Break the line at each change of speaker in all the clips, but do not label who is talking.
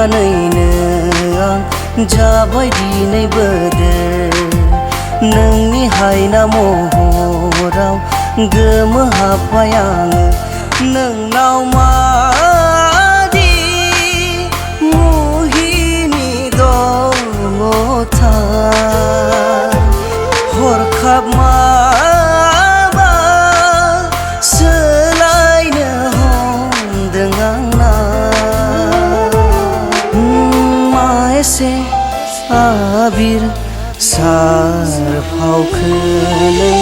नुनानैनो आं जाबाय दिनै बोदोर नोंनि हायना महराव गोमोहाबबाय आङो नोंनाव मादि मुहिनि दङथाय हरखाब माबा सोलायनो हमदों आंना मा एसे आबिर सारफावखो नों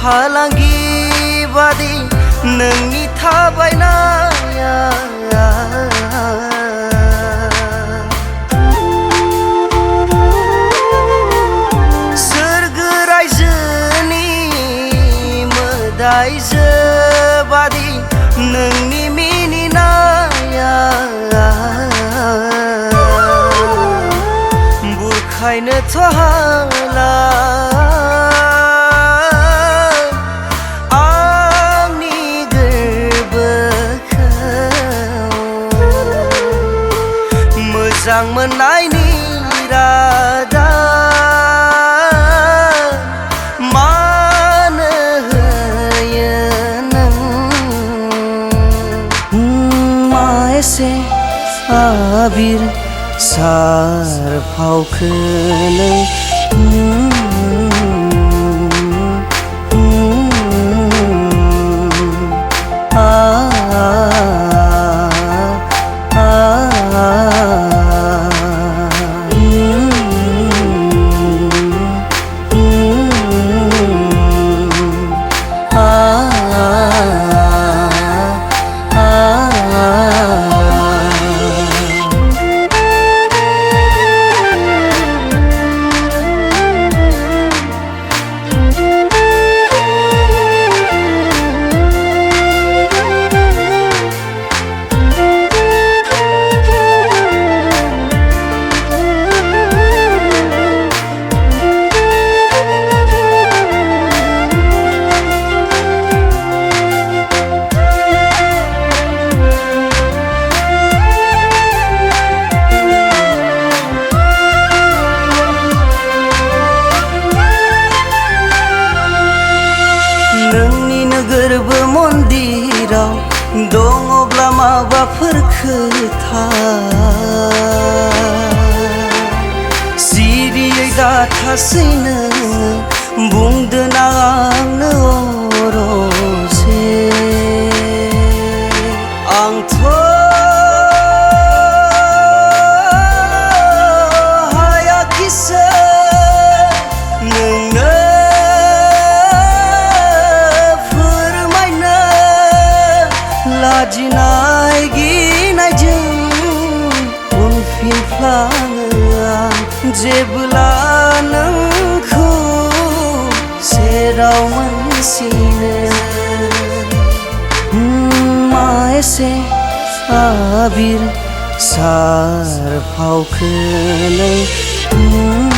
फालांगि बादि नोंनि थाबायनाया सोरगो रायजोनि मोदायजो बादि नोंनि मिनिनाया बुरखायनोथ' हाला मोजां मोननायनि इरादा मानो होयो नों मा एसे आबिर सारफावखो नों गोरबो मन्दिराव दङब्ला माबाफोर खोथा सिरियै दाथासै नोङो बुंदो ना आंनो अरसे आंथ' हायाखिसै नोंनो लाजिनाय गिनायजों उनफिनफ्लाङो आं जेब्ला नोंखौ सेराव मोनसिनो मा एसे आबिर सारफावखो नों